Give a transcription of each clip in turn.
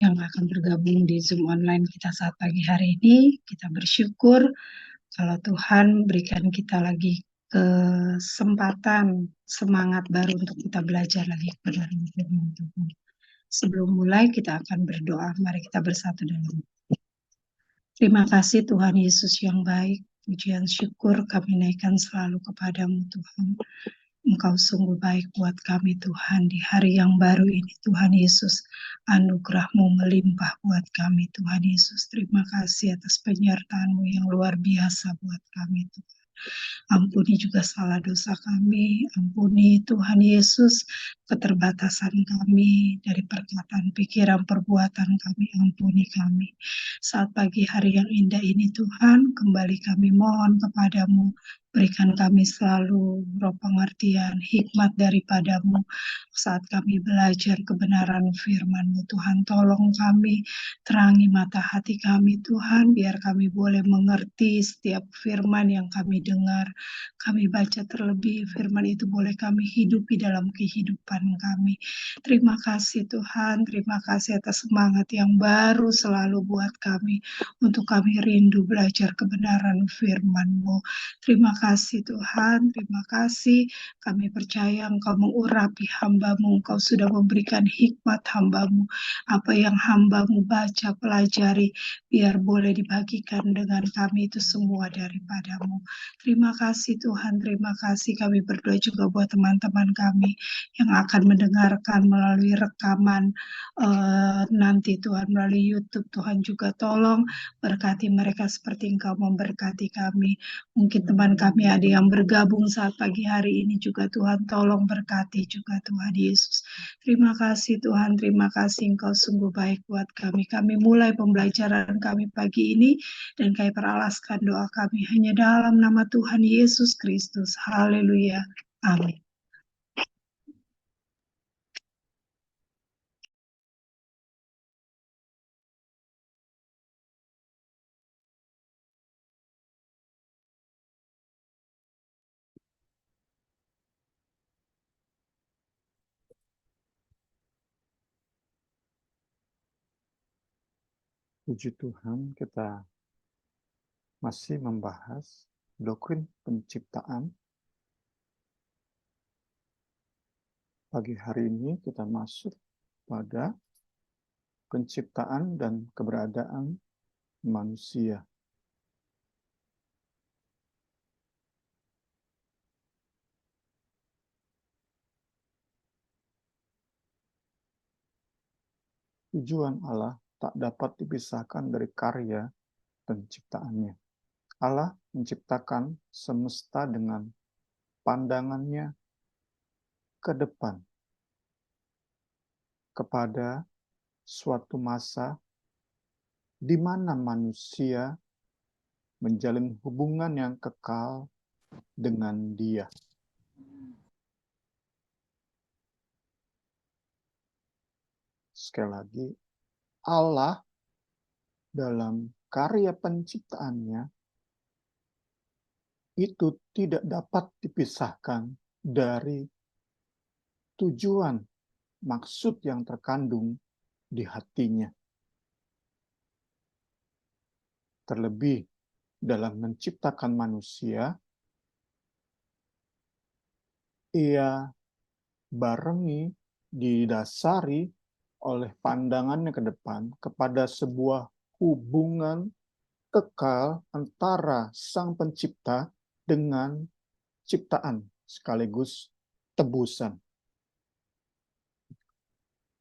yang akan bergabung di Zoom online kita saat pagi hari ini. Kita bersyukur kalau Tuhan berikan kita lagi kesempatan, semangat baru untuk kita belajar lagi kebenaran firman Tuhan. Sebelum mulai kita akan berdoa, mari kita bersatu dalam. Terima kasih Tuhan Yesus yang baik, pujian syukur kami naikkan selalu kepadamu Tuhan. Engkau sungguh baik buat kami Tuhan di hari yang baru ini Tuhan Yesus. Anugerah-Mu melimpah buat kami Tuhan Yesus. Terima kasih atas penyertaan-Mu yang luar biasa buat kami Tuhan. Ampuni juga salah dosa kami, ampuni Tuhan Yesus keterbatasan kami dari perkataan, pikiran, perbuatan kami, ampuni kami. Saat pagi hari yang indah ini Tuhan, kembali kami mohon kepadamu, berikan kami selalu roh pengertian, hikmat daripadamu saat kami belajar kebenaran firman-Mu Tuhan. Tolong kami, terangi mata hati kami Tuhan, biar kami boleh mengerti setiap firman yang kami dengar. Kami baca terlebih firman itu boleh kami hidupi dalam kehidupan kami. Terima kasih Tuhan, terima kasih atas semangat yang baru selalu buat kami, untuk kami rindu belajar kebenaran firman-Mu. Terima kasih Tuhan, terima kasih. Kami percaya Engkau mengurapi hamba-Mu, Engkau sudah memberikan hikmat hamba-Mu. Apa yang hamba-Mu baca, pelajari, biar boleh dibagikan dengan kami itu semua daripada-Mu. Terima kasih Tuhan, terima kasih. Kami berdoa juga buat teman-teman kami yang akan mendengarkan melalui rekaman nanti Tuhan, melalui YouTube. Tuhan juga tolong berkati mereka seperti Engkau memberkati kami. Mungkin teman kami ada yang bergabung saat pagi hari ini juga Tuhan, tolong berkati juga Tuhan Yesus. Terima kasih Tuhan, terima kasih Engkau sungguh baik buat kami. Kami mulai pembelajaran kami pagi ini dan kami peralaskan doa kami hanya dalam nama Tuhan Yesus Kristus. Haleluya. Amin. Puji Tuhan, kita masih membahas doktrin penciptaan. Pagi hari ini kita masuk pada penciptaan dan keberadaan manusia. Tujuan Allah tak dapat dipisahkan dari karya penciptaannya. Allah menciptakan semesta dengan pandangannya ke depan kepada suatu masa di mana manusia menjalin hubungan yang kekal dengan Dia. Sekali lagi, Allah dalam karya penciptaannya itu tidak dapat dipisahkan dari tujuan, maksud yang terkandung di hatinya. Terlebih dalam menciptakan manusia, ia barengi, didasari oleh pandangannya ke depan kepada sebuah hubungan kekal antara Sang Pencipta dengan ciptaan sekaligus tebusan.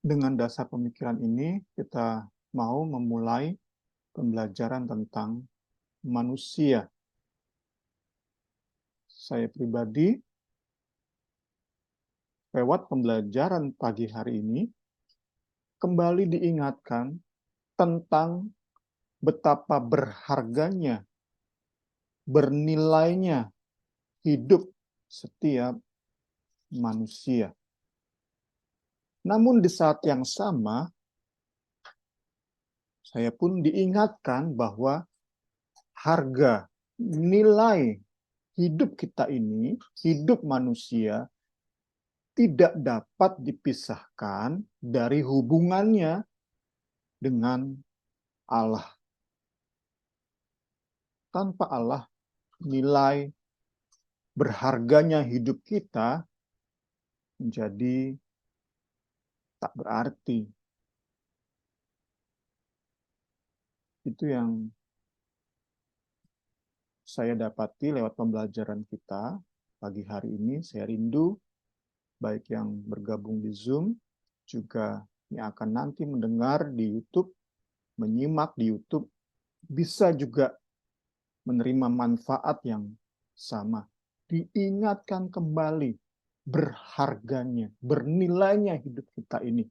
Dengan dasar pemikiran ini, kita mau memulai pembelajaran tentang manusia. Saya pribadi, lewat pembelajaran pagi hari ini, kembali diingatkan tentang betapa berharganya, bernilainya hidup setiap manusia. Namun di saat yang sama, saya pun diingatkan bahwa harga, nilai hidup kita ini, hidup manusia, tidak dapat dipisahkan dari hubungannya dengan Allah. Tanpa Allah, nilai berharganya hidup kita menjadi tak berarti. Itu yang saya dapati lewat pembelajaran kita pagi hari ini. Saya rindu baik yang bergabung di Zoom, juga yang akan nanti mendengar di YouTube, menyimak di YouTube, bisa juga menerima manfaat yang sama. Diingatkan kembali berharganya, bernilainya hidup kita ini.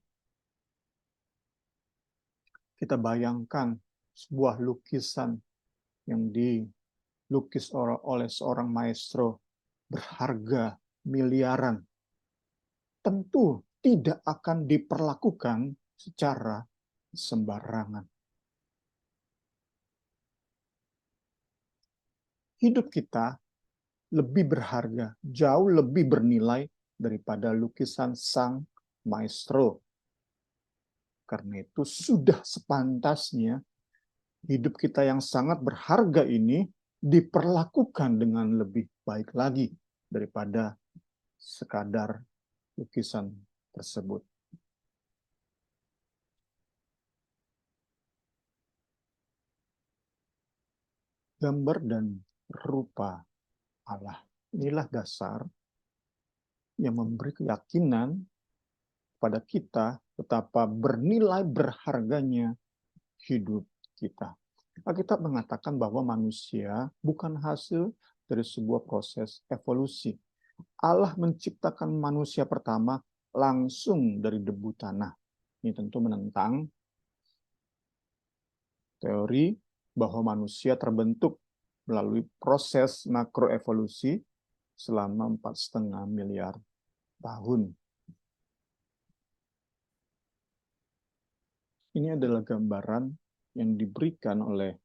Kita bayangkan sebuah lukisan yang dilukis oleh seorang maestro berharga miliaran. Tentu tidak akan diperlakukan secara sembarangan. Hidup kita lebih berharga, jauh lebih bernilai daripada lukisan sang maestro. Karena itu sudah sepantasnya hidup kita yang sangat berharga ini diperlakukan dengan lebih baik lagi daripada sekadar lukisan tersebut. Gambar dan rupa Allah. Inilah dasar yang memberi keyakinan pada kita betapa bernilai berharganya hidup kita. Alkitab mengatakan bahwa manusia bukan hasil dari sebuah proses evolusi. Allah menciptakan manusia pertama langsung dari debu tanah. Ini tentu menentang teori bahwa manusia terbentuk melalui proses makroevolusi selama 4,5 miliar tahun. Ini adalah gambaran yang diberikan oleh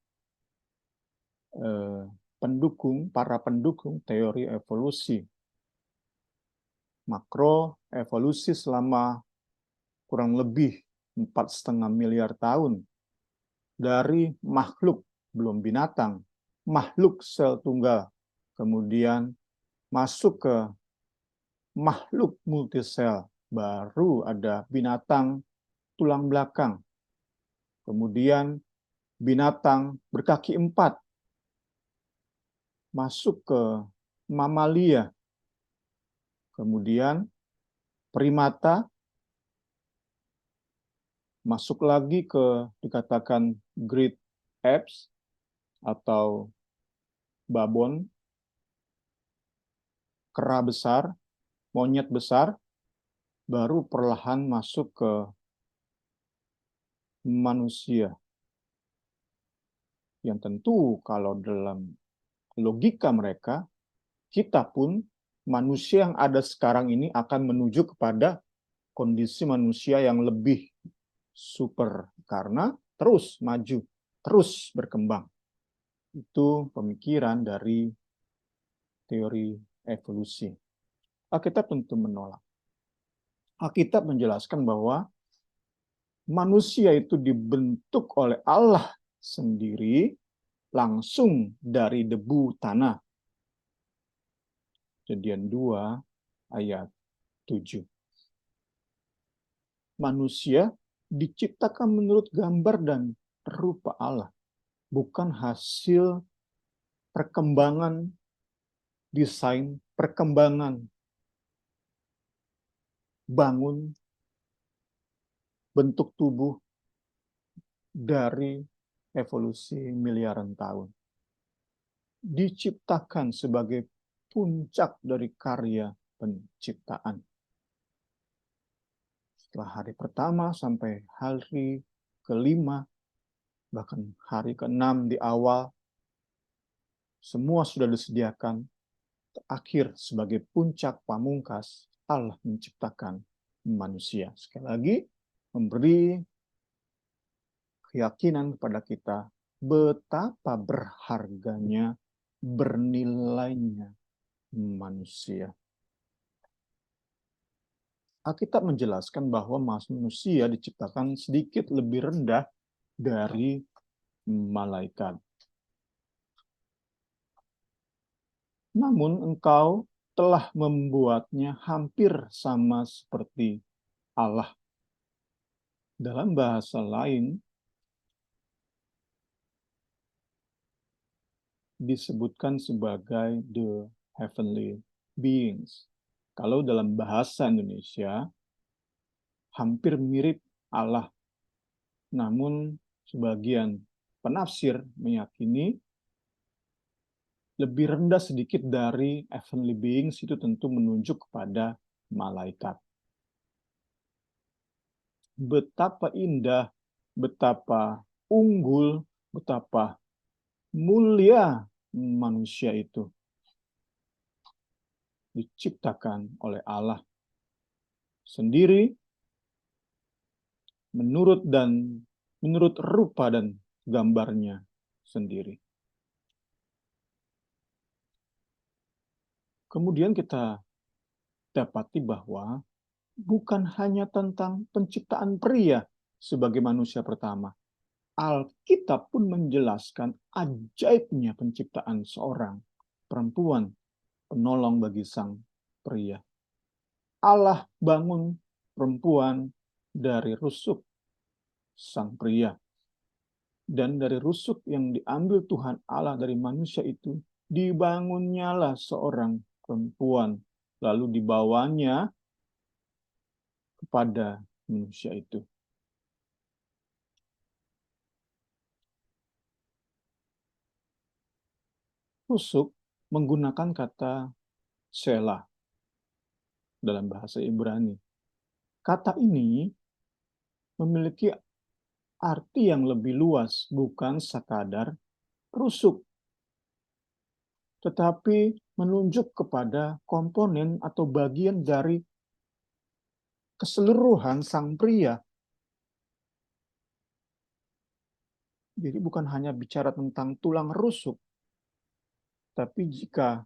para pendukung teori evolusi. Makroevolusi selama kurang lebih 4,5 miliar tahun. Dari makhluk, belum binatang, makhluk sel tunggal, kemudian masuk ke makhluk multisel, baru ada binatang tulang belakang, kemudian binatang berkaki 4, masuk ke mamalia, kemudian primata, masuk lagi ke dikatakan great apes atau babon, kera besar, monyet besar, baru perlahan masuk ke manusia. Yang tentu kalau dalam logika mereka, kita pun manusia yang ada sekarang ini akan menuju kepada kondisi manusia yang lebih super karena terus maju, terus berkembang. Itu pemikiran dari teori evolusi. Alkitab tentu menolak. Alkitab menjelaskan bahwa manusia itu dibentuk oleh Allah sendiri langsung dari debu tanah. Kejadian 2 ayat 7. Manusia diciptakan menurut gambar dan rupa Allah, bukan hasil perkembangan desain, perkembangan bangun bentuk tubuh dari evolusi miliaran tahun. Diciptakan sebagai puncak dari karya penciptaan. Setelah hari pertama sampai hari kelima, bahkan hari keenam di awal, semua sudah disediakan. Terakhir sebagai puncak pamungkas, Allah menciptakan manusia. Sekali lagi, memberi keyakinan kepada kita betapa berharganya, bernilainya manusia. Alkitab menjelaskan bahwa manusia diciptakan sedikit lebih rendah dari malaikat. Namun engkau telah membuatnya hampir sama seperti Allah. Dalam bahasa lain, disebutkan sebagai the heavenly beings. Kalau dalam bahasa Indonesia, hampir mirip Allah. Namun sebagian penafsir meyakini lebih rendah sedikit dari heavenly beings itu tentu menunjuk kepada malaikat. Betapa indah, betapa unggul, betapa mulia manusia itu diciptakan oleh Allah sendiri menurut rupa dan gambarnya sendiri. Kemudian kita dapati bahwa bukan hanya tentang penciptaan pria sebagai manusia pertama. Alkitab pun menjelaskan ajaibnya penciptaan seorang perempuan penolong bagi sang pria. Allah bangun perempuan dari rusuk sang pria. Dan dari rusuk yang diambil Tuhan Allah dari manusia itu, dibangunnyalah seorang perempuan. Lalu dibawanya kepada manusia itu. Rusuk menggunakan kata Selah dalam bahasa Ibrani. Kata ini memiliki arti yang lebih luas, bukan sekadar rusuk, tetapi menunjuk kepada komponen atau bagian dari keseluruhan sang pria. Jadi bukan hanya bicara tentang tulang rusuk, tapi jika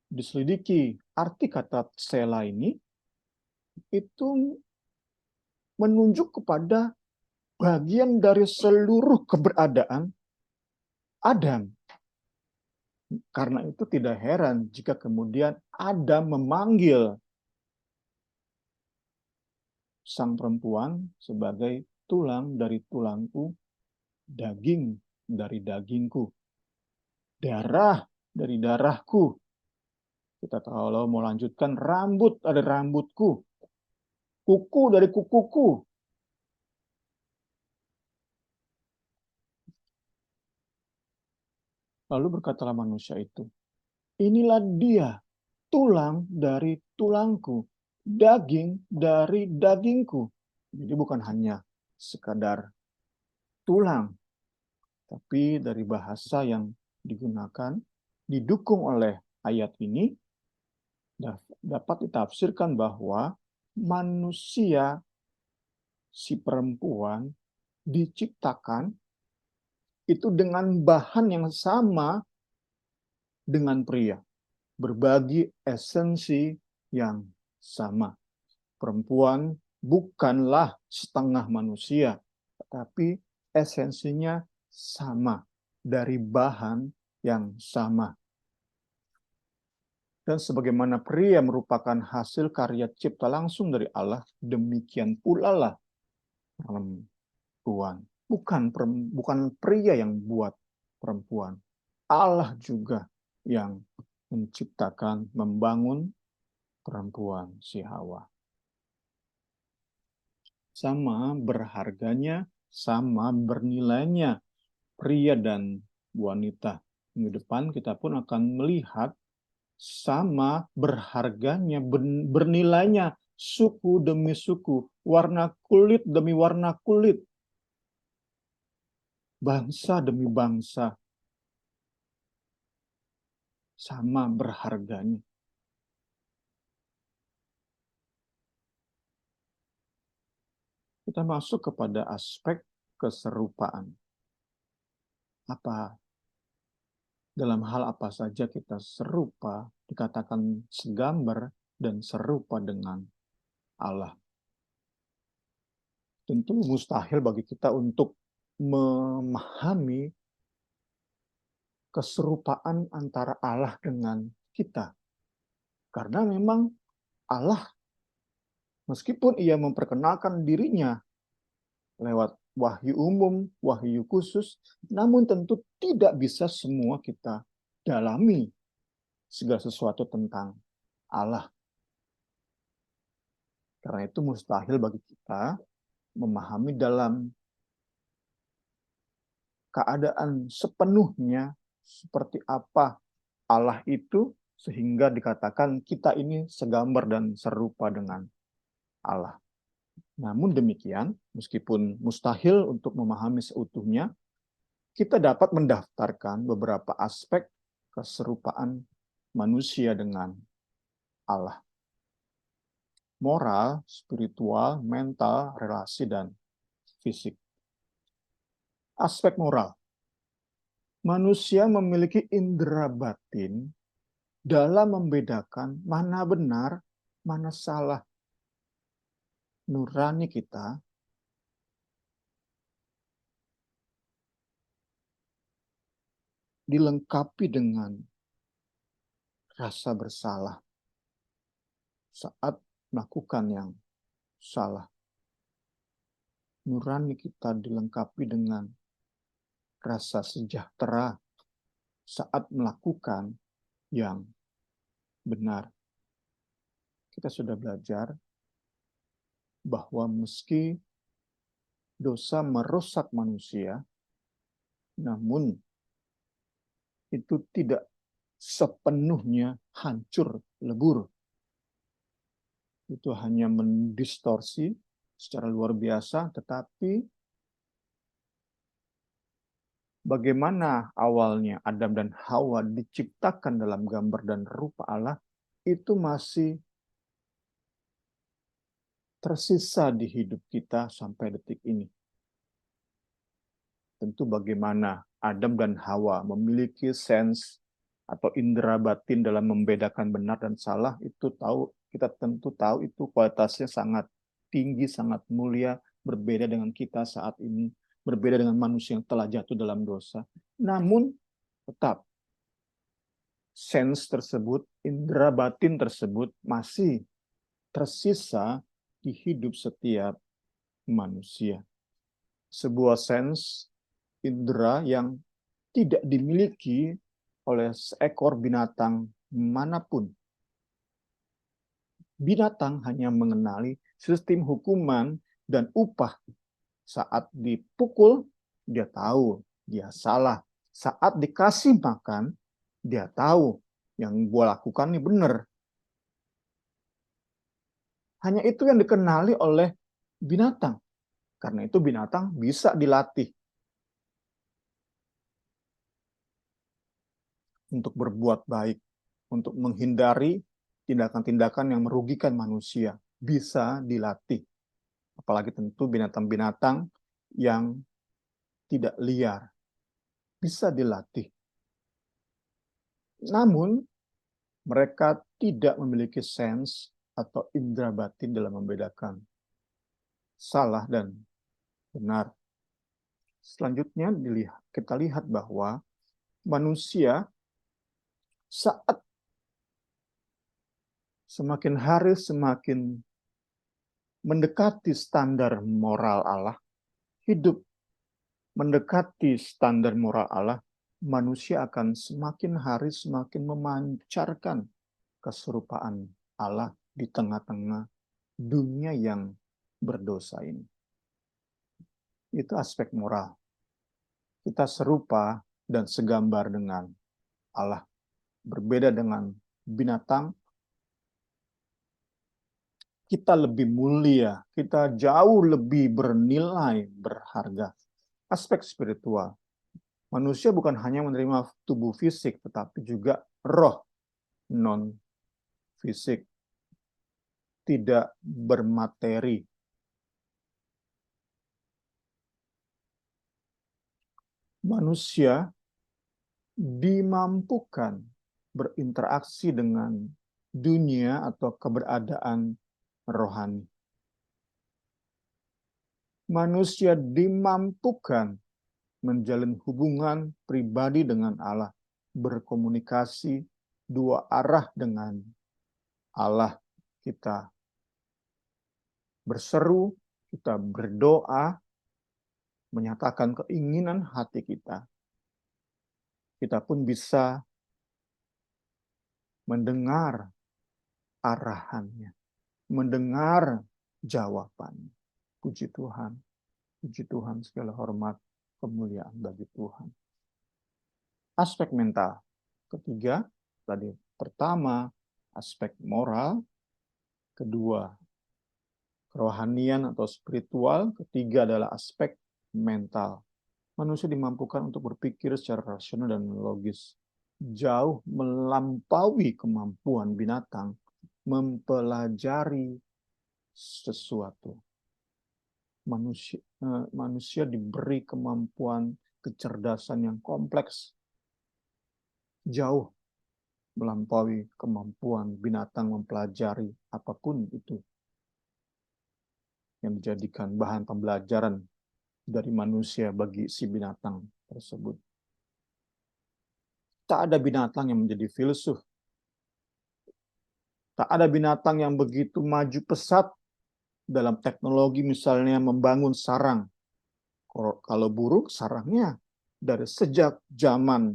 diselidiki arti kata sela ini, itu menunjuk kepada bagian dari seluruh keberadaan Adam. Karena itu tidak heran jika kemudian Adam memanggil sang perempuan sebagai tulang dari tulangku, daging dari dagingku, darah dari darahku. Kita kalau mau lanjutkan, rambut dari rambutku, kuku dari kukuku. Lalu berkatalah manusia itu, inilah dia, tulang dari tulangku, daging dari dagingku. Jadi bukan hanya sekadar tulang, tapi dari bahasa yang digunakan, didukung oleh ayat ini, dapat ditafsirkan bahwa manusia, si perempuan, diciptakan itu dengan bahan yang sama dengan pria. Berbagi esensi yang sama. Perempuan bukanlah setengah manusia, tetapi esensinya sama dari bahan yang sama. Dan sebagaimana pria merupakan hasil karya cipta langsung dari Allah, demikian pula lah perempuan. Bukan pria yang buat perempuan. Allah juga yang menciptakan, membangun perempuan si Hawa. Sama berharganya, sama bernilainya pria dan wanita. Minggu depan kita pun akan melihat sama berharganya, bernilainya suku demi suku, warna kulit demi warna kulit, bangsa demi bangsa, sama berharganya. Kita masuk kepada aspek keserupaan. Dalam hal apa saja kita serupa, dikatakan segambar dan serupa dengan Allah. Tentu mustahil bagi kita untuk memahami keserupaan antara Allah dengan kita. Karena memang Allah, meskipun ia memperkenalkan dirinya lewat wahyu umum, wahyu khusus, namun tentu tidak bisa semua kita dalami segala sesuatu tentang Allah. Karena itu mustahil bagi kita memahami dalam keadaan sepenuhnya seperti apa Allah itu, sehingga dikatakan kita ini segambar dan serupa dengan Allah. Namun demikian, meskipun mustahil untuk memahami seutuhnya, kita dapat mendaftarkan beberapa aspek keserupaan manusia dengan Allah. Moral, spiritual, mental, relasi, dan fisik. Aspek moral. Manusia memiliki indera batin dalam membedakan mana benar, mana salah. Nurani kita dilengkapi dengan rasa bersalah saat melakukan yang salah. Nurani kita dilengkapi dengan rasa sejahtera saat melakukan yang benar. Kita sudah belajar bahwa meski dosa merusak manusia, namun itu tidak sepenuhnya hancur lebur. Itu hanya mendistorsi secara luar biasa, tetapi bagaimana awalnya Adam dan Hawa diciptakan dalam gambar dan rupa Allah, itu masih tersisa di hidup kita sampai detik ini. Tentu bagaimana Adam dan Hawa memiliki sense atau indera batin dalam membedakan benar dan salah, itu kita tentu tahu itu kualitasnya sangat tinggi, sangat mulia, berbeda dengan kita saat ini, berbeda dengan manusia yang telah jatuh dalam dosa. Namun tetap sense tersebut, indera batin tersebut masih tersisa di hidup setiap manusia. Sebuah sense indera yang tidak dimiliki oleh seekor binatang manapun. Binatang hanya mengenali sistem hukuman dan upah. Saat dipukul, dia tahu dia salah. Saat dikasih makan, dia tahu yang gue lakukan ini benar. Hanya itu yang dikenali oleh binatang. Karena itu binatang bisa dilatih untuk berbuat baik, untuk menghindari tindakan-tindakan yang merugikan manusia. Bisa dilatih. Apalagi tentu binatang-binatang yang tidak liar. Bisa dilatih. Namun, mereka tidak memiliki sense atau indera batin dalam membedakan salah dan benar. Selanjutnya kita lihat bahwa manusia saat semakin hari semakin mendekati standar moral Allah, hidup mendekati standar moral Allah, manusia akan semakin hari semakin memancarkan keserupaan Allah di tengah-tengah dunia yang berdosa ini. Itu aspek moral. Kita serupa dan segambar dengan Allah. Berbeda dengan binatang, kita lebih mulia, kita jauh lebih bernilai, berharga. Aspek spiritual. Manusia bukan hanya menerima tubuh fisik, tetapi juga roh non-fisik. Tidak bermateri. Manusia dimampukan berinteraksi dengan dunia atau keberadaan rohani. Manusia dimampukan menjalin hubungan pribadi dengan Allah, berkomunikasi dua arah dengan Allah. Kita berseru, kita berdoa, menyatakan keinginan hati kita. Kita pun bisa mendengar arahannya, mendengar jawabannya. Puji Tuhan, segala hormat, kemuliaan bagi Tuhan. Aspek mental. Ketiga, tadi pertama, aspek moral. Kedua, kerohanian atau spiritual. Ketiga adalah aspek mental. Manusia dimampukan untuk berpikir secara rasional dan logis, jauh melampaui kemampuan binatang mempelajari sesuatu. Manusia diberi kemampuan kecerdasan yang kompleks, jauh melampaui kemampuan binatang mempelajari apapun itu, yang menjadikan bahan pembelajaran dari manusia bagi si binatang tersebut. Tak ada binatang yang menjadi filsuf. Tak ada binatang yang begitu maju pesat dalam teknologi, misalnya membangun sarang. Kalau burung, sarangnya dari sejak zaman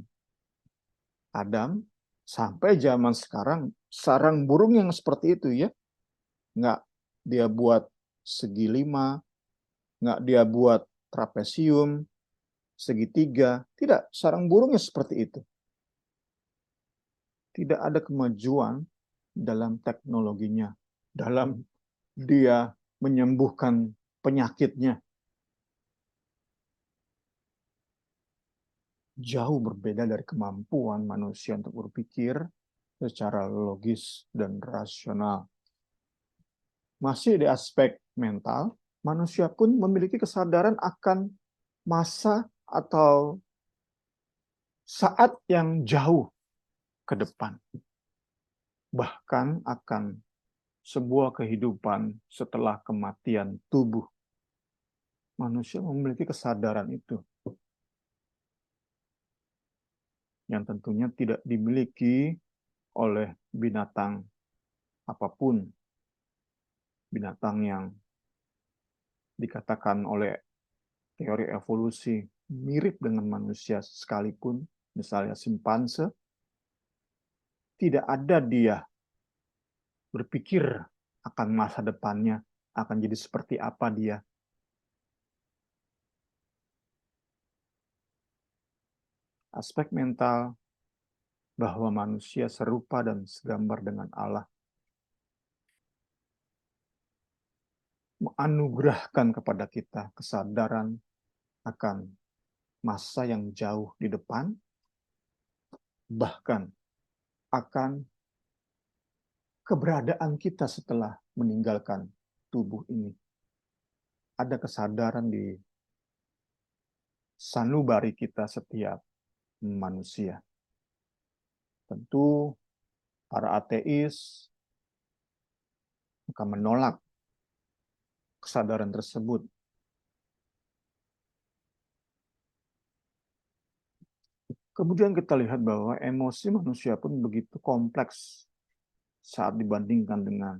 Adam sampai zaman sekarang, sarang burung yang seperti itu ya. Nggak dia buat segi 5, nggak dia buat trapesium, segitiga. Tidak, sarang burungnya seperti itu. Tidak ada kemajuan dalam teknologinya, dalam dia menyembuhkan penyakitnya. Jauh berbeda dari kemampuan manusia untuk berpikir secara logis dan rasional. Masih di aspek mental, manusia pun memiliki kesadaran akan masa atau saat yang jauh ke depan. Bahkan akan sebuah kehidupan setelah kematian tubuh. Manusia memiliki kesadaran itu, yang tentunya tidak dimiliki oleh binatang apapun. Binatang yang dikatakan oleh teori evolusi mirip dengan manusia sekalipun, misalnya simpanse, tidak ada dia berpikir akan masa depannya, akan jadi seperti apa dia. Aspek mental bahwa manusia serupa dan segambar dengan Allah menganugerahkan kepada kita kesadaran akan masa yang jauh di depan, bahkan akan keberadaan kita setelah meninggalkan tubuh ini. Ada kesadaran di sanubari kita setiap manusia. Tentu para ateis akan menolak kesadaran tersebut. Kemudian kita lihat bahwa emosi manusia pun begitu kompleks saat dibandingkan dengan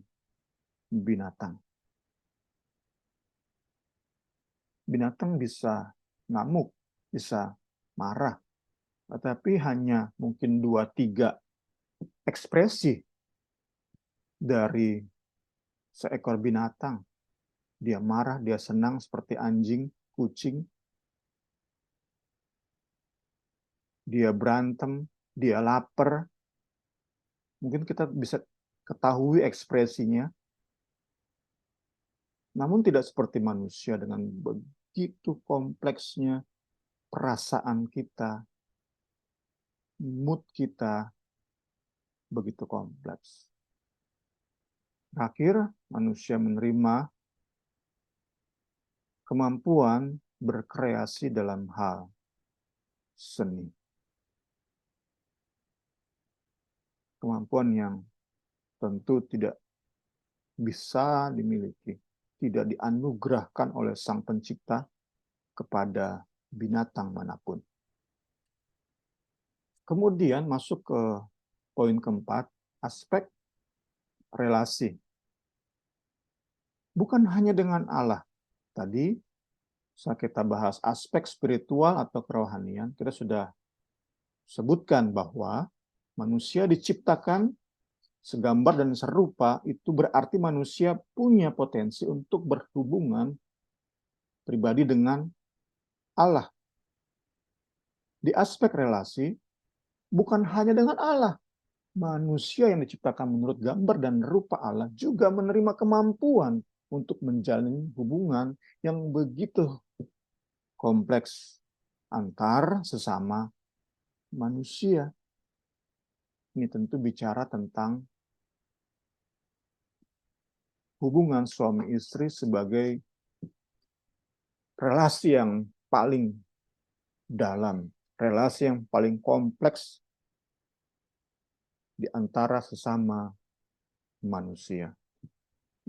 binatang. Binatang bisa ngamuk, bisa marah, tetapi hanya mungkin 2-3 ekspresi dari seekor binatang. Dia marah, dia senang seperti anjing, kucing. Dia berantem, dia lapar. Mungkin kita bisa ketahui ekspresinya. Namun tidak seperti manusia dengan begitu kompleksnya perasaan kita, mood kita, begitu kompleks. Terakhir, manusia menerima kemampuan berkreasi dalam hal seni. Kemampuan yang tentu tidak bisa dimiliki, tidak dianugerahkan oleh Sang Pencipta kepada binatang manapun. Kemudian masuk ke poin keempat, aspek relasi. Bukan hanya dengan Allah. Tadi saat kita bahas aspek spiritual atau kerohanian, kita sudah sebutkan bahwa manusia diciptakan segambar dan serupa, itu berarti manusia punya potensi untuk berhubungan pribadi dengan Allah. Di aspek relasi, bukan hanya dengan Allah. Manusia yang diciptakan menurut gambar dan rupa Allah juga menerima kemampuan untuk menjalin hubungan yang begitu kompleks antar sesama manusia. Ini tentu bicara tentang hubungan suami istri sebagai relasi yang paling dalam, relasi yang paling kompleks di antara sesama manusia.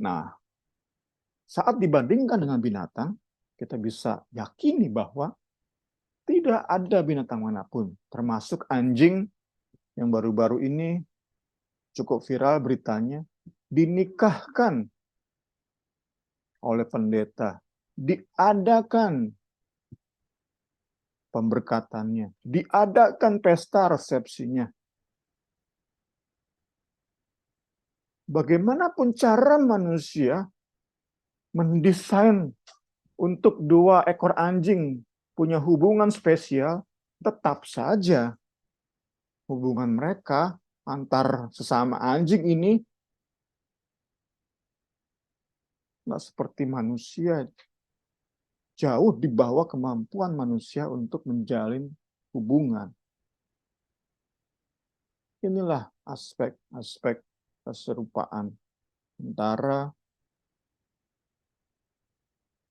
Nah, saat dibandingkan dengan binatang, kita bisa yakini bahwa tidak ada binatang manapun, termasuk anjing yang baru-baru ini cukup viral beritanya, dinikahkan oleh pendeta, diadakan pemberkatannya, diadakan pesta resepsinya. Bagaimanapun cara manusia mendesain untuk dua ekor anjing punya hubungan spesial, tetap saja hubungan mereka antar sesama anjing ini nggak seperti manusia. Jauh di bawah kemampuan manusia untuk menjalin hubungan. Inilah aspek-aspek keserupaan antara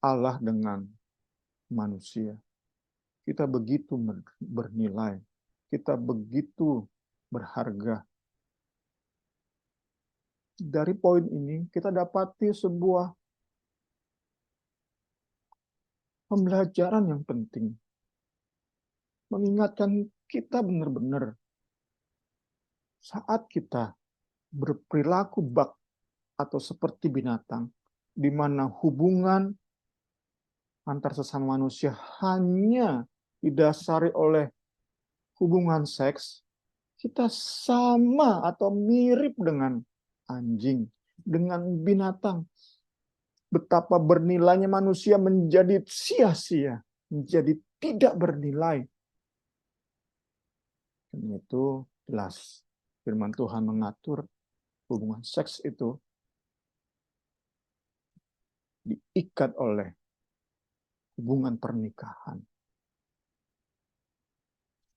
Allah dengan manusia. Kita begitu bernilai, kita begitu berharga. Dari poin ini kita dapati sebuah pembelajaran yang penting. Mengingatkan kita benar-benar saat kita berperilaku bak atau seperti binatang, di mana hubungan antar sesama manusia hanya didasari oleh hubungan seks, kita sama atau mirip dengan anjing, dengan binatang. Betapa bernilainya manusia menjadi sia-sia, menjadi tidak bernilai. Dan itu jelas firman Tuhan mengatur hubungan seks itu diikat oleh hubungan pernikahan.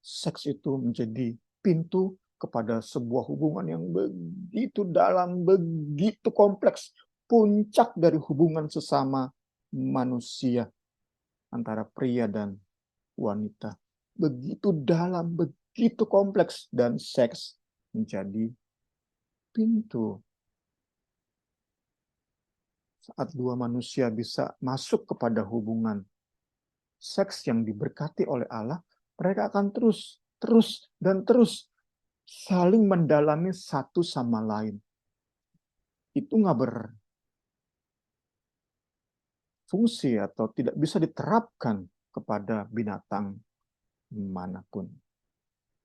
Seks itu menjadi pintu kepada sebuah hubungan yang begitu dalam, begitu kompleks, puncak dari hubungan sesama manusia antara pria dan wanita. Begitu dalam, begitu kompleks, dan seks menjadi pintu. Saat dua manusia bisa masuk kepada hubungan seks yang diberkati oleh Allah, mereka akan terus saling mendalami satu sama lain. Itu nggak berfungsi atau tidak bisa diterapkan kepada binatang manapun.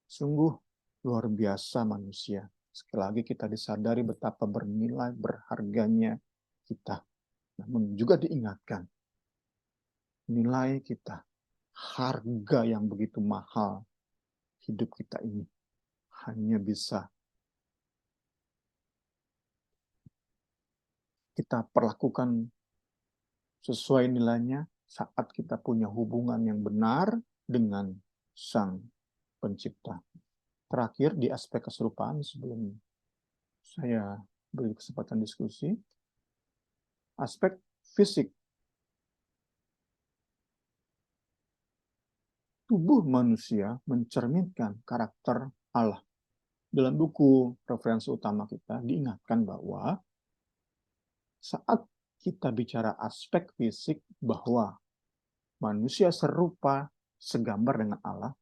Sungguh luar biasa manusia. Sekali lagi kita disadari betapa bernilai, berharganya kita. Namun juga diingatkan, nilai kita, harga yang begitu mahal hidup kita ini hanya bisa kita perlakukan sesuai nilainya saat kita punya hubungan yang benar dengan Sang Pencipta. Terakhir di aspek keserupaan sebelum saya beri kesempatan diskusi, aspek fisik. Tubuh manusia mencerminkan karakter Allah. Dalam buku referensi utama kita diingatkan bahwa saat kita bicara aspek fisik, bahwa manusia serupa segambar dengan Allah,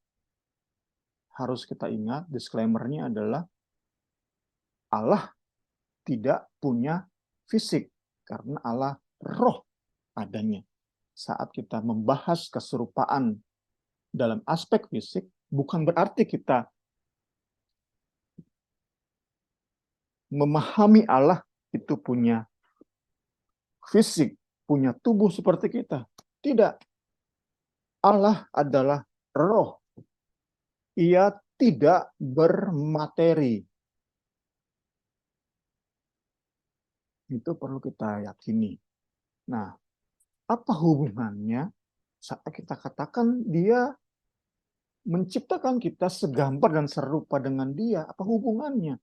harus kita ingat disclaimer-nya adalah Allah tidak punya fisik karena Allah roh adanya. Saat kita membahas keserupaan dalam aspek fisik, bukan berarti kita memahami Allah itu punya fisik, punya tubuh seperti kita. Tidak. Allah adalah roh. Ia tidak bermateri. Itu perlu kita yakini. Nah, apa hubungannya saat kita katakan dia menciptakan kita segambar dan serupa dengan dia? Apa hubungannya?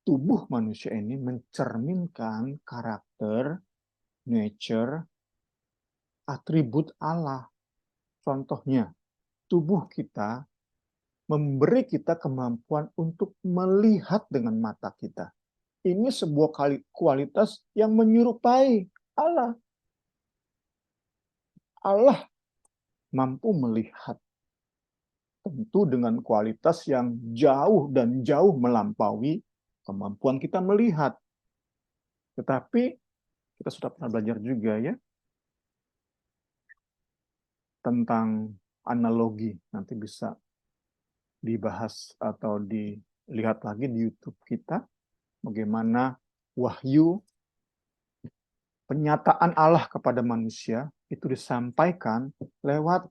Tubuh manusia ini mencerminkan karakter, nature, atribut Allah. Contohnya, tubuh kita memberi kita kemampuan untuk melihat dengan mata kita. Ini sebuah kualitas yang menyerupai Allah. Allah mampu melihat, tentu dengan kualitas yang jauh dan jauh melampaui kemampuan kita melihat. Tetapi kita sudah pernah belajar juga ya tentang analogi, nanti bisa dibahas atau dilihat lagi di YouTube kita, bagaimana wahyu penyataan Allah kepada manusia itu disampaikan lewat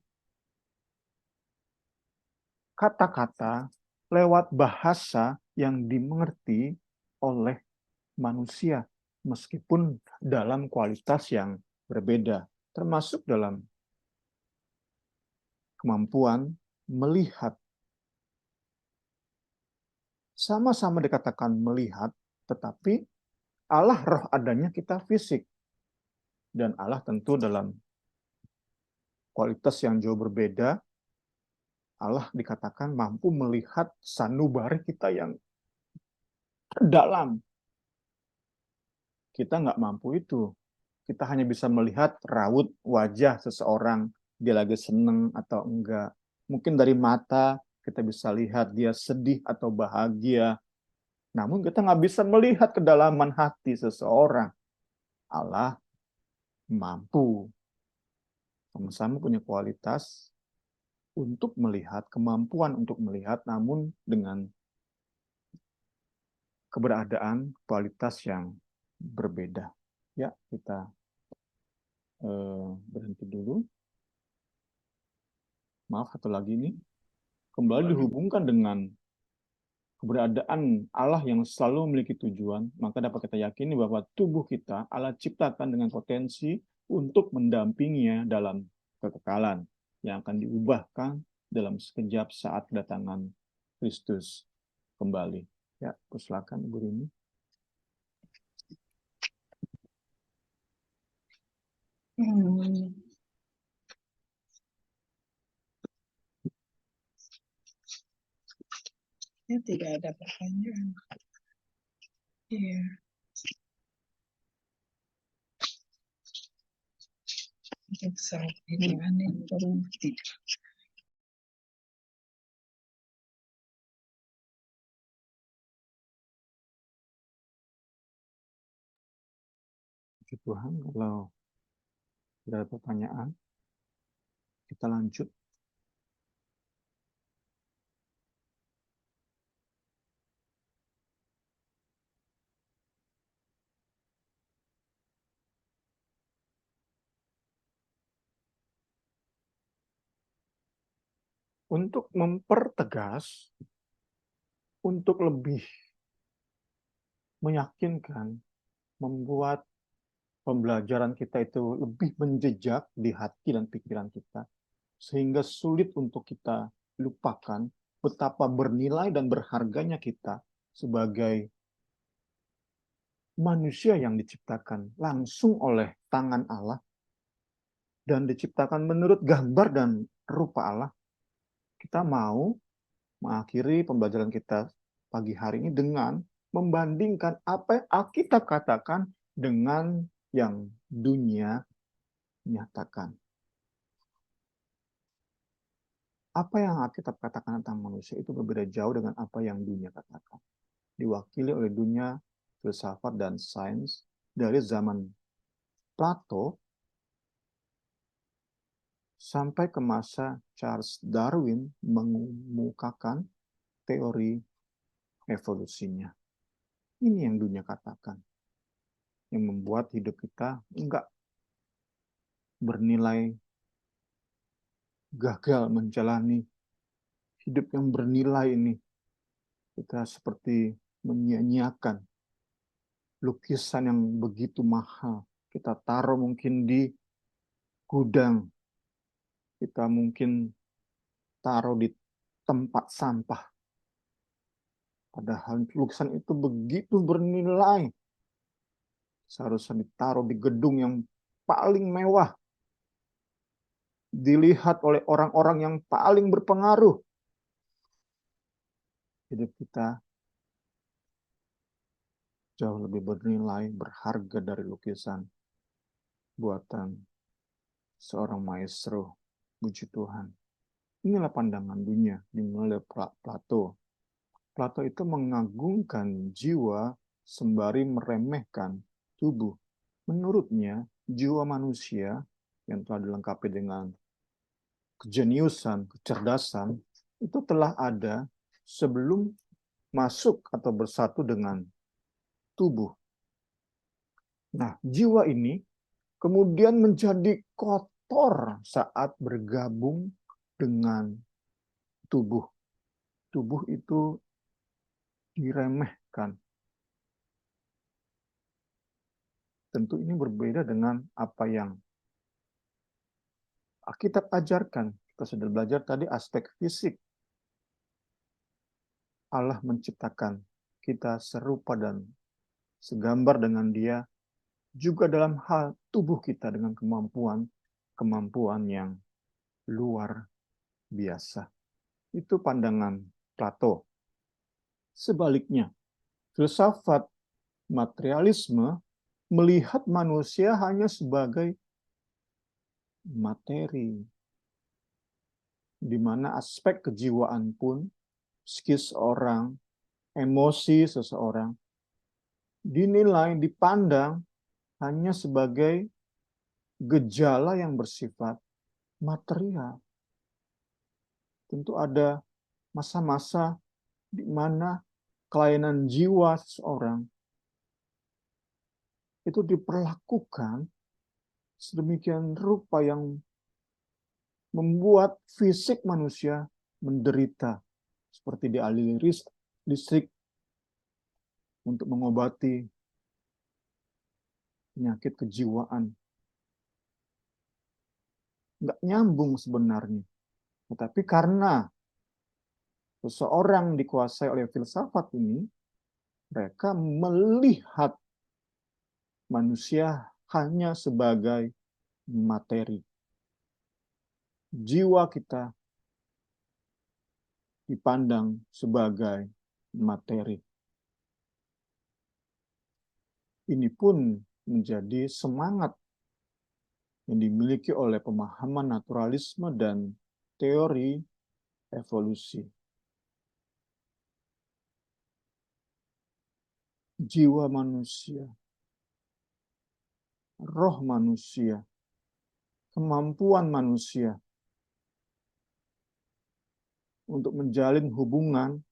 kata-kata, lewat bahasa yang dimengerti oleh manusia, meskipun dalam kualitas yang berbeda, termasuk dalam kemampuan melihat. Sama-sama dikatakan melihat, tetapi Allah roh adanya, kita fisik. Dan Allah tentu dalam kualitas yang jauh berbeda. Allah dikatakan mampu melihat sanubari kita yang dalam. Kita nggak mampu itu. Kita hanya bisa melihat raut wajah seseorang, dia lagi seneng atau enggak. Mungkin dari mata kita bisa lihat dia sedih atau bahagia. Namun kita nggak bisa melihat kedalaman hati seseorang. Allah mampu. Sama-sama punya kualitas untuk melihat, kemampuan untuk melihat, namun dengan keberadaan kualitas yang berbeda. Ya, kita berhenti dulu. Maaf, satu lagi nih. Kembali dihubungkan dengan keberadaan Allah yang selalu memiliki tujuan, maka dapat kita yakini bahwa tubuh kita Allah ciptakan dengan potensi untuk mendampinginya dalam kekekalan yang akan diubahkan dalam sekejap saat kedatangan Kristus kembali. Ya, silakan Ibu Rini. Ya, tidak ada pertanyaan. Iya. Untuk saat ini aneh belum tidak. Puji Tuhan, kalau tidak ada pertanyaan, kita lanjut. Untuk mempertegas, untuk lebih meyakinkan, membuat pembelajaran kita itu lebih menjejak di hati dan pikiran kita, sehingga sulit untuk kita lupakan betapa bernilai dan berharganya kita sebagai manusia yang diciptakan langsung oleh tangan Allah dan diciptakan menurut gambar dan rupa Allah. Kita mau mengakhiri pembelajaran kita pagi hari ini dengan membandingkan apa yang Alkitab katakan dengan yang dunia nyatakan. apa yang Alkitab katakan tentang manusia itu berbeda jauh dengan apa yang dunia katakan. Diwakili oleh dunia filsafat dan sains dari zaman Plato sampai ke masa Charles Darwin mengemukakan teori evolusinya. Ini yang dunia katakan, yang membuat hidup kita enggak bernilai, gagal menjalani hidup yang bernilai ini. Kita seperti menyia-nyiakan lukisan yang begitu mahal. Kita taruh mungkin di gudang, kita mungkin taruh di tempat sampah. Padahal lukisan itu begitu bernilai. Seharusnya ditaruh di gedung yang paling mewah. Dilihat oleh orang-orang yang paling berpengaruh. Hidup kita jauh lebih bernilai, berharga dari lukisan buatan seorang maestro. Puji Tuhan. Inilah pandangan dunia dimulai Plato. Plato itu mengagungkan jiwa sembari meremehkan tubuh. Menurutnya, jiwa manusia yang telah dilengkapi dengan kejeniusan, kecerdasan, itu telah ada sebelum masuk atau bersatu dengan tubuh. Nah, jiwa ini kemudian menjadi kotor saat bergabung dengan tubuh. Tubuh itu diremehkan. Tentu ini berbeda dengan apa yang Alkitab ajarkan. Kita sudah belajar tadi aspek fisik. Allah menciptakan kita serupa dan segambar dengan Dia, juga dalam hal tubuh kita dengan kemampuan yang luar biasa. Itu pandangan Plato. Sebaliknya, filsafat materialisme melihat manusia hanya sebagai materi, di mana aspek kejiwaan pun, psikis seseorang, emosi seseorang, dinilai, dipandang hanya sebagai gejala yang bersifat material. Tentu ada masa-masa di mana kelainan jiwa seseorang itu diperlakukan sedemikian rupa yang membuat fisik manusia menderita, seperti dialiri listrik untuk mengobati penyakit kejiwaan. Nggak nyambung sebenarnya. Tetapi karena seseorang dikuasai oleh filsafat ini, mereka melihat manusia hanya sebagai materi. Jiwa kita dipandang sebagai materi. Ini pun menjadi semangat yang dimiliki oleh pemahaman naturalisme dan teori evolusi. Jiwa manusia, roh manusia, kemampuan manusia untuk menjalin hubungan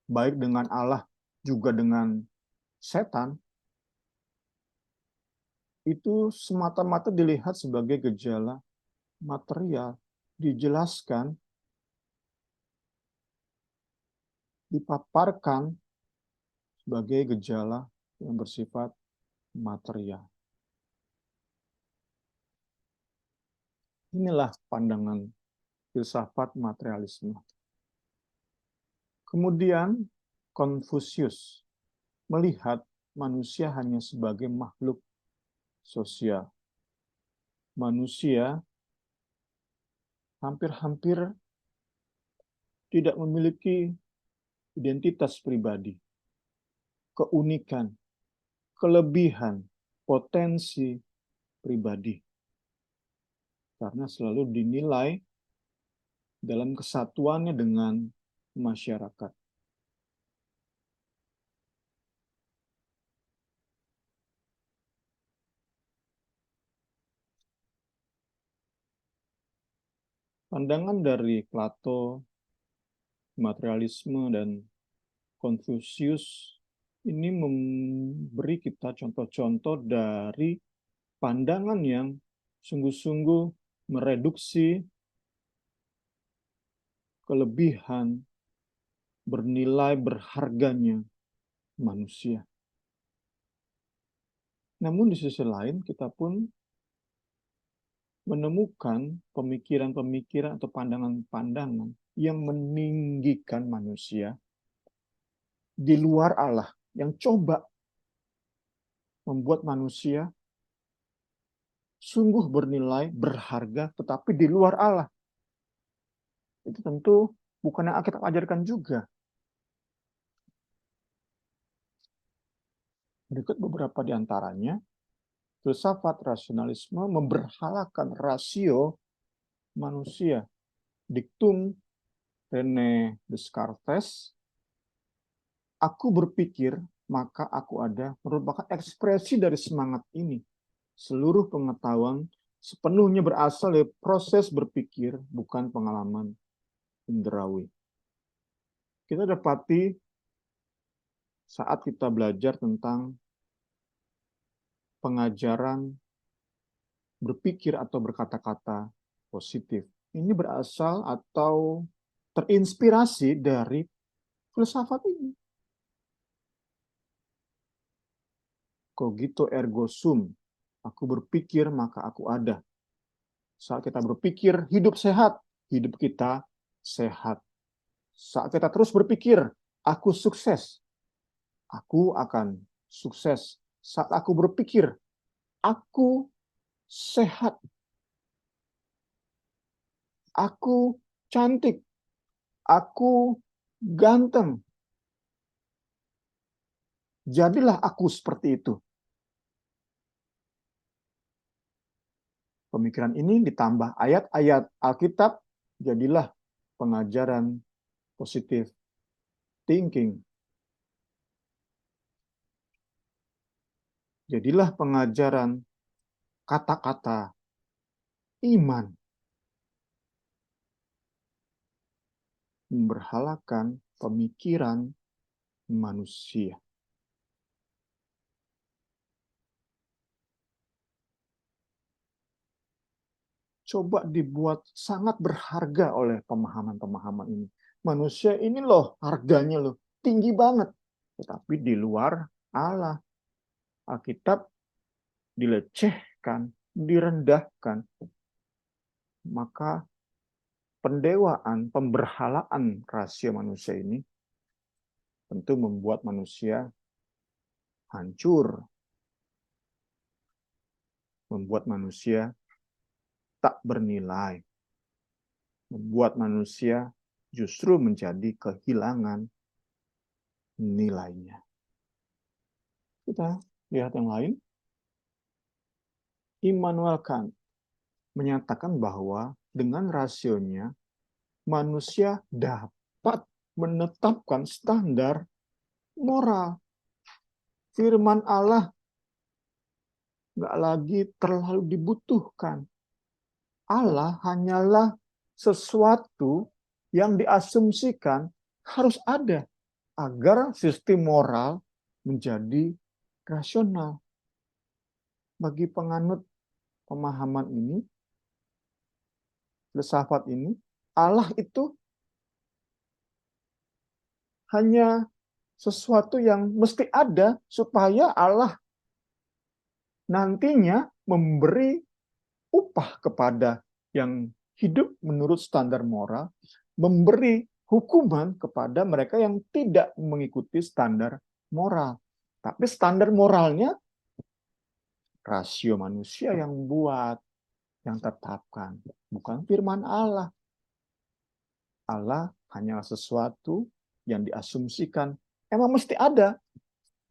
baik dengan Allah juga dengan setan, itu semata-mata dilihat sebagai gejala material, dijelaskan, dipaparkan sebagai gejala yang bersifat material. Inilah pandangan filsafat materialisme. Kemudian Konfusius melihat manusia hanya sebagai makhluk sosial. Manusia hampir-hampir tidak memiliki identitas pribadi, keunikan, kelebihan, potensi pribadi. Karena selalu dinilai dalam kesatuannya dengan masyarakat. Pandangan dari Plato, materialisme, dan Konfusius ini memberi kita contoh-contoh dari pandangan yang sungguh-sungguh mereduksi kelebihan bernilai berharganya manusia. Namun di sisi lain kita pun menemukan pemikiran-pemikiran atau pandangan-pandangan yang meninggikan manusia di luar Allah, yang coba membuat manusia sungguh bernilai, berharga, tetapi di luar Allah. Itu tentu bukan yang kita ajarkan juga. Berikut beberapa di antaranya. Filsafat rasionalisme memberhalakan rasio manusia. Diktum René Descartes, aku berpikir, maka aku ada, merupakan ekspresi dari semangat ini. Seluruh pengetahuan sepenuhnya berasal dari proses berpikir, bukan pengalaman indrawi. Kita dapati saat kita belajar tentang pengajaran berpikir atau berkata-kata positif. Ini berasal atau terinspirasi dari filsafat ini. Cogito ergo sum. Aku berpikir maka aku ada. Saat kita berpikir hidup sehat, hidup kita sehat. Saat kita terus berpikir, aku sukses, aku akan sukses. Saat aku berpikir, aku sehat, aku cantik, aku ganteng. Jadilah aku seperti itu. Pemikiran ini ditambah ayat-ayat Alkitab, jadilah pengajaran positif thinking. Jadilah pengajaran kata-kata iman. Memberhalakan pemikiran manusia. Coba dibuat sangat berharga oleh pemahaman-pemahaman ini. Manusia ini loh, harganya loh, tinggi banget. Tetapi di luar Allah. Alkitab dilecehkan, direndahkan. Maka pendewaan, pemberhalaan rasio manusia ini tentu membuat manusia hancur. Membuat manusia tak bernilai. Membuat manusia justru menjadi kehilangan nilainya. Kita lihat yang lain. Immanuel Kant menyatakan bahwa dengan rasionya manusia dapat menetapkan standar moral. Firman Allah nggak lagi terlalu dibutuhkan. Allah hanyalah sesuatu yang diasumsikan harus ada agar sistem moral menjadi rasional. Bagi penganut pemahaman ini, filsafat ini, Allah itu hanya sesuatu yang mesti ada supaya Allah nantinya memberi upah kepada yang hidup menurut standar moral, memberi hukuman kepada mereka yang tidak mengikuti standar moral. Tapi standar moralnya rasio manusia yang buat, yang tetapkan, bukan firman Allah. Allah hanyalah sesuatu yang diasumsikan emang mesti ada.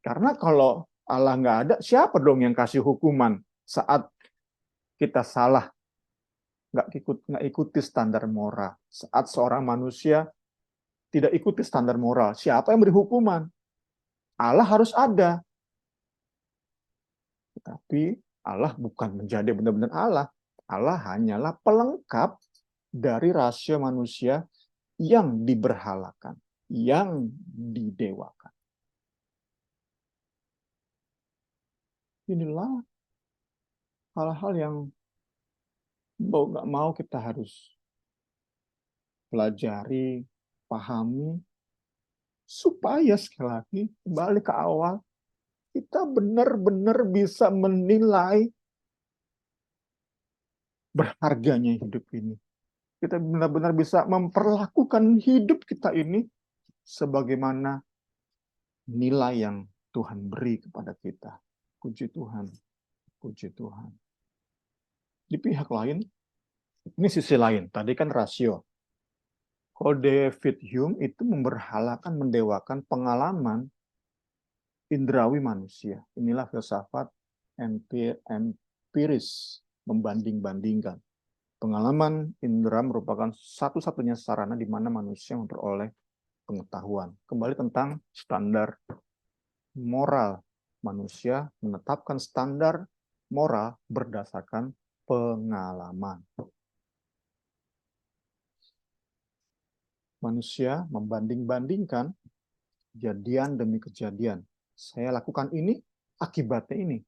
Karena kalau Allah nggak ada, siapa dong yang kasih hukuman saat kita salah? nggak ikuti standar moral. Saat seorang manusia tidak ikuti standar moral, siapa yang beri hukuman? Allah harus ada. Tetapi Allah bukan menjadi benar-benar Allah. Allah hanyalah pelengkap dari rasio manusia yang diberhalakan, yang didewakan. Inilah hal-hal yang mau nggak mau kita harus pelajari, pahami, supaya sekali lagi kembali ke awal, kita benar-benar bisa menilai berharganya hidup ini. Kita benar-benar bisa memperlakukan hidup kita ini sebagaimana nilai yang Tuhan beri kepada kita. Puji Tuhan, puji Tuhan. Di pihak lain, ini sisi lain, tadi kan rasio. Kalau David Hume itu memberhalakan, mendewakan pengalaman indrawi manusia. Inilah filsafat empiris, membanding-bandingkan. Pengalaman indera merupakan satu-satunya sarana di mana manusia memperoleh pengetahuan. Kembali tentang standar moral. Manusia menetapkan standar moral berdasarkan pengalaman. Manusia membanding-bandingkan kejadian demi kejadian. Saya lakukan ini, akibatnya ini.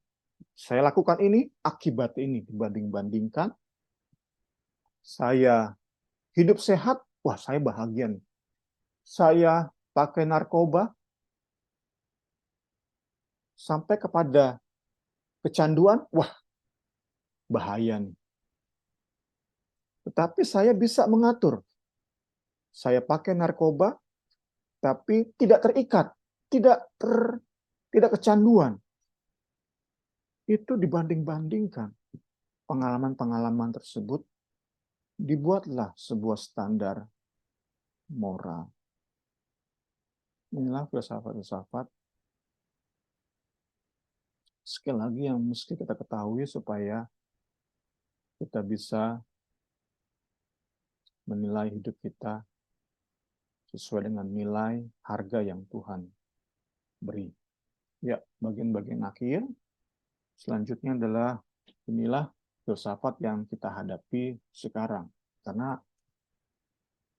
Saya lakukan ini, akibatnya ini. Dibanding-bandingkan, saya hidup sehat, wah saya bahagia nih. Saya pakai narkoba, sampai kepada kecanduan, wah bahaya nih. Tetapi saya bisa mengatur. Saya pakai narkoba, tapi tidak terikat, tidak kecanduan. Itu dibanding-bandingkan. Pengalaman-pengalaman tersebut dibuatlah sebuah standar moral. Inilah filsafat-filsafat sekali lagi yang mesti kita ketahui supaya kita bisa menilai hidup kita sesuai dengan nilai harga yang Tuhan beri. Ya, bagian-bagian akhir selanjutnya adalah inilah filsafat yang kita hadapi sekarang. Karena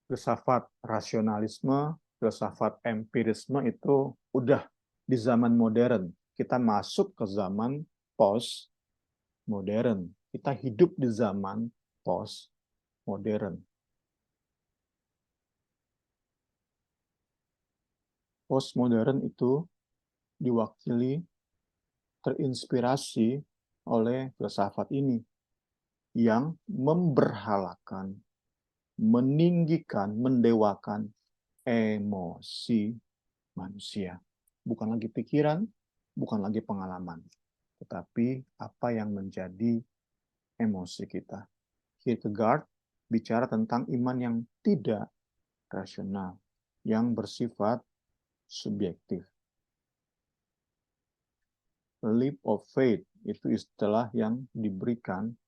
filsafat rasionalisme, filsafat empirisme itu udah di zaman modern. Kita masuk ke zaman post modern. Kita hidup di zaman post modern. Post modern itu diwakili, terinspirasi oleh filsafat ini yang memberhalakan, meninggikan, mendewakan emosi manusia. Bukan lagi pikiran, bukan lagi pengalaman, tetapi apa yang menjadi emosi kita. Kierkegaard bicara tentang iman yang tidak rasional, yang bersifat subjektif. Leap of faith itu istilah yang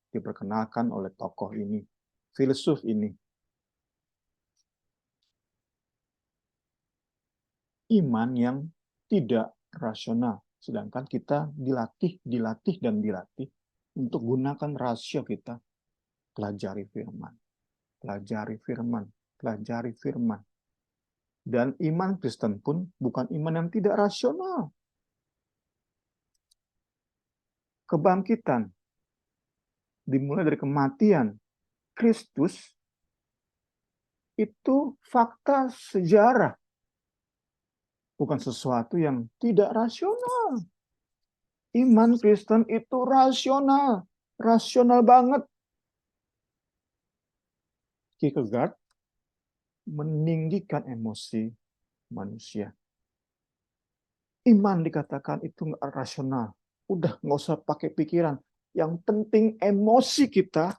diperkenalkan oleh tokoh ini, filsuf ini. Iman yang tidak rasional, sedangkan kita dilatih untuk gunakan rasio kita, pelajari firman, pelajari firman, pelajari firman. Dan iman Kristen pun bukan iman yang tidak rasional. Kebangkitan dimulai dari kematian Kristus itu fakta sejarah, bukan sesuatu yang tidak rasional. Iman Kristen itu rasional, rasional banget. Kierkegaard meninggikan emosi manusia. Iman dikatakan itu nggak rasional. Udah nggak usah pakai pikiran. Yang penting emosi kita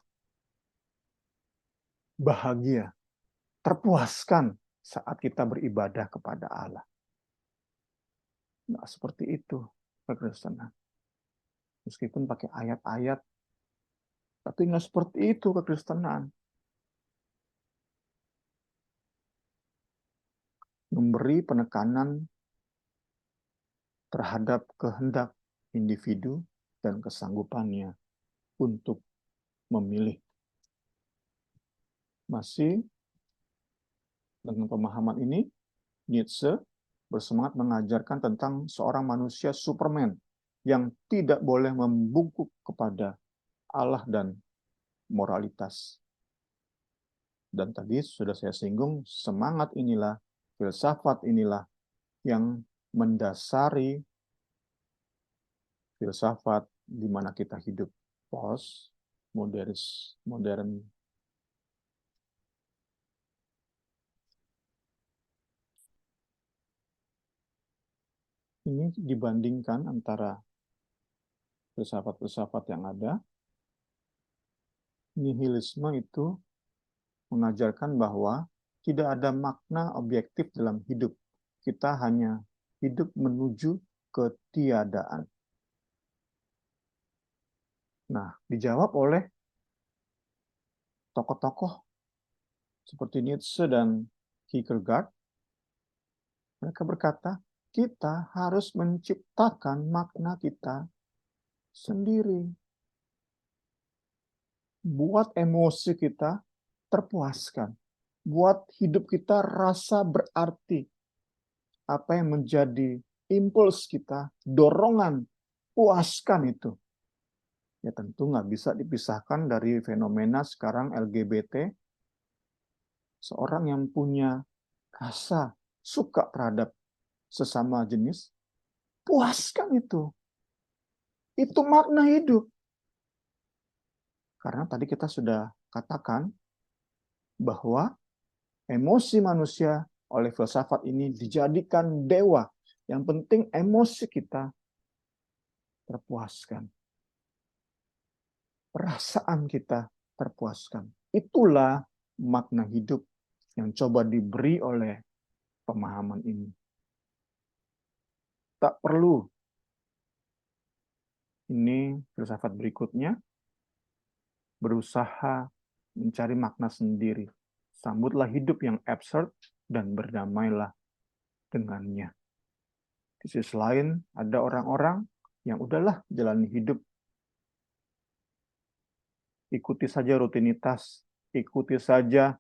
bahagia, terpuaskan saat kita beribadah kepada Allah. Nggak seperti itu kekristenan. Meskipun pakai ayat-ayat Tapi nggak seperti itu kekristenan. Memberi penekanan terhadap kehendak individu dan kesanggupannya untuk memilih. Masih dengan pemahaman ini, Nietzsche bersemangat mengajarkan tentang seorang manusia Superman yang tidak boleh membungkuk kepada Allah dan moralitas. Dan tadi sudah saya singgung, semangat inilah, filsafat inilah yang mendasari filsafat di mana kita hidup post modern. Ini dibandingkan antara filsafat-filsafat yang ada. Nihilisme itu mengajarkan bahwa tidak ada makna objektif dalam hidup. Kita hanya hidup menuju ketiadaan. Nah, dijawab oleh tokoh-tokoh seperti Nietzsche dan Kierkegaard. Mereka berkata, kita harus menciptakan makna kita sendiri. Buat emosi kita terpuaskan. Buat hidup kita rasa berarti. Apa yang menjadi impuls kita, dorongan, puaskan itu. Ya tentu nggak bisa dipisahkan dari fenomena sekarang LGBT. Seorang yang punya rasa suka terhadap sesama jenis, puaskan itu. Itu makna hidup. Karena tadi kita sudah katakan bahwa emosi manusia oleh filsafat ini dijadikan dewa. Yang penting emosi kita terpuaskan. Perasaan kita terpuaskan. Itulah makna hidup yang coba diberi oleh pemahaman ini. Tak perlu. Ini filsafat berikutnya. Berusaha mencari makna sendiri. Sambutlah hidup yang absurd dan berdamailah dengannya. Di sisi lain, ada orang-orang yang udahlah jalani hidup. Ikuti saja rutinitas, ikuti saja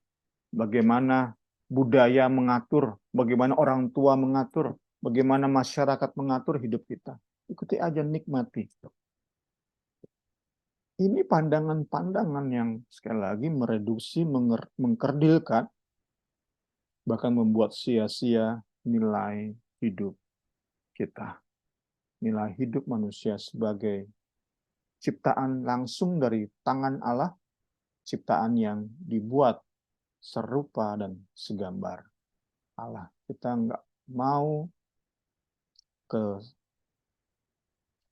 bagaimana budaya mengatur, bagaimana orang tua mengatur, bagaimana masyarakat mengatur hidup kita. Ikuti aja, nikmati. Ini pandangan-pandangan yang sekali lagi mereduksi, mengkerdilkan, bahkan membuat sia-sia nilai hidup kita. Nilai hidup manusia sebagai ciptaan langsung dari tangan Allah, ciptaan yang dibuat serupa dan segambar Allah. Kita nggak mau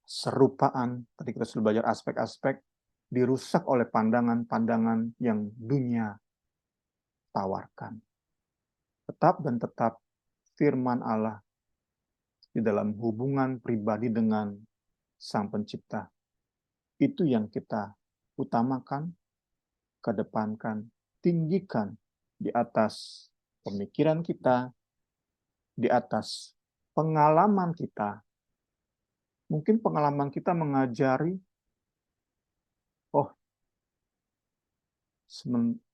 keserupaan, tadi kita sudah belajar aspek-aspek, dirusak oleh pandangan-pandangan yang dunia tawarkan. Tetap dan tetap firman Allah di dalam hubungan pribadi dengan Sang Pencipta. Itu yang kita utamakan, kedepankan, tinggikan di atas pemikiran kita, di atas pengalaman kita. Mungkin pengalaman kita mengajari, oh,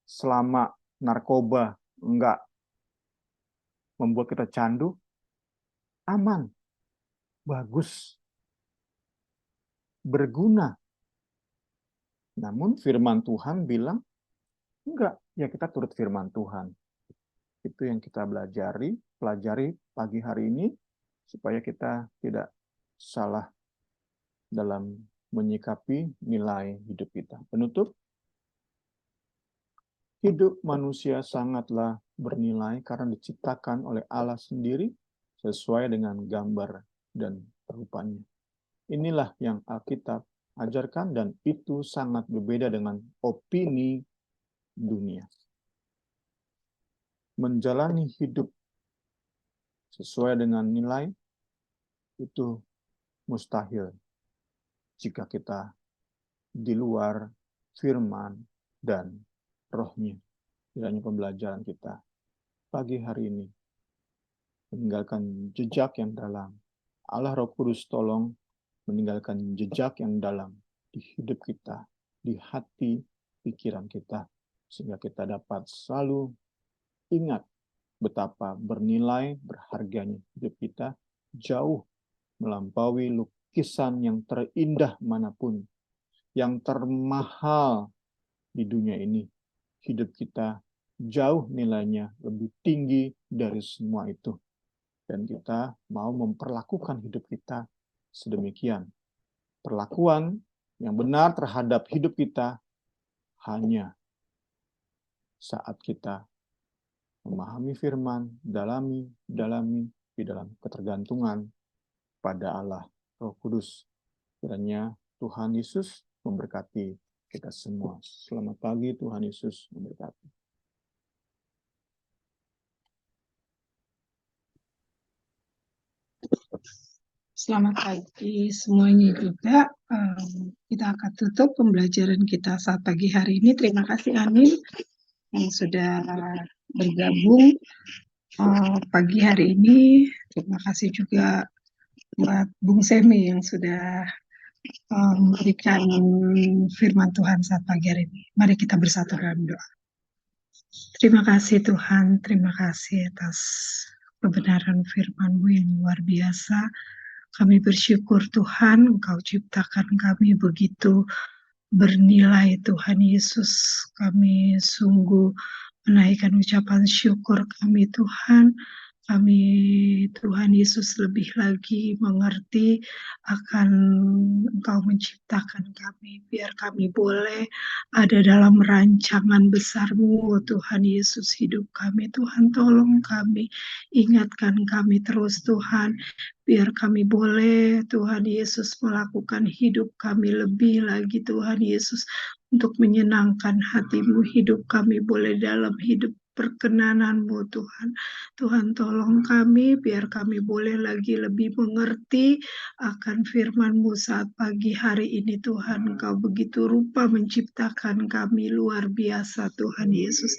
selama narkoba enggak membuat kita candu, aman, bagus, berguna. Namun firman Tuhan bilang, enggak, ya kita turut firman Tuhan. Itu yang kita pelajari pagi hari ini, supaya kita tidak salah dalam menyikapi nilai hidup kita. Penutup, hidup manusia sangatlah bernilai karena diciptakan oleh Allah sendiri sesuai dengan gambar dan rupanya. Inilah yang Alkitab ajarkan dan itu sangat berbeda dengan opini dunia. Menjalani hidup sesuai dengan nilai itu mustahil jika kita di luar firman, dan roh-Nya. Kiranya pembelajaran kita pagi hari ini meninggalkan jejak yang dalam. Allah Roh Kudus tolong meninggalkan jejak yang dalam di hidup kita, di hati, pikiran kita, sehingga kita dapat selalu ingat betapa bernilai, berharganya hidup kita, jauh melampaui lukisan yang terindah manapun, yang termahal di dunia ini. Hidup kita jauh nilainya lebih tinggi dari semua itu. Dan kita mau memperlakukan hidup kita sedemikian. Perlakuan yang benar terhadap hidup kita hanya saat kita memahami firman, dalami di dalam ketergantungan pada Allah Roh Kudus. Kiranya Tuhan Yesus memberkati kita semua. Selamat pagi, Tuhan Yesus memberkati. Selamat pagi semuanya juga. Kita akan tutup pembelajaran kita saat pagi hari ini. Terima kasih Amin yang sudah bergabung pagi hari ini. Terima kasih juga buat Bung Semi yang sudah memberikan firman Tuhan saat pagi hari ini. Mari kita bersatu dalam doa. Terima kasih Tuhan, terima kasih atas kebenaran firman-Mu yang luar biasa. Kami bersyukur Tuhan, Engkau ciptakan kami begitu bernilai Tuhan Yesus. Kami sungguh menaikkan ucapan syukur kami Tuhan. Kami Tuhan Yesus lebih lagi mengerti akan Engkau menciptakan kami. Biar kami boleh ada dalam rancangan besar-Mu Tuhan Yesus hidup kami. Tuhan tolong kami, ingatkan kami terus Tuhan. Biar kami boleh Tuhan Yesus melakukan hidup kami lebih lagi Tuhan Yesus untuk menyenangkan hati-Mu. Hidup kami boleh dalam hidup perkenanan-Mu Tuhan. Tuhan tolong kami biar kami boleh lagi lebih mengerti akan firman-Mu saat pagi hari ini Tuhan. Engkau begitu rupa menciptakan kami luar biasa Tuhan Yesus.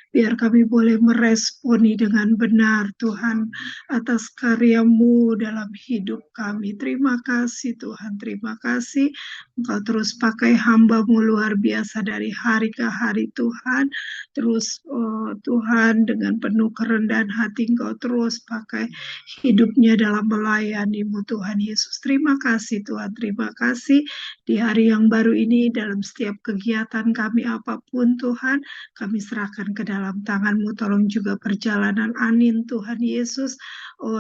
Biar kami boleh meresponi dengan benar Tuhan atas karya-Mu dalam hidup kami. Terima kasih Tuhan, terima kasih. Engkau terus pakai hamba-Mu luar biasa dari hari ke hari Tuhan. Terus Tuhan dengan penuh kerendahan hati Engkau terus pakai hidupnya dalam melayani-Mu Tuhan Yesus. Terima kasih Tuhan, terima kasih di hari yang baru ini dalam setiap kegiatan kami apapun Tuhan, kami serahkan ke dalam tangan-Mu. Tolong juga perjalanan Anin Tuhan Yesus,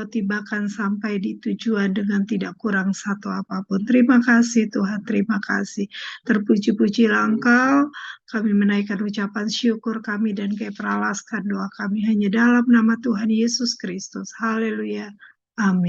tibakan sampai di tujuan dengan tidak kurang satu apapun. Terima kasih Tuhan, terima kasih. Terpuji-pujilah Engkau. Kami menaikkan ucapan syukur kami dan keperalaskan doa kami hanya dalam nama Tuhan Yesus Kristus. Haleluya. Amin.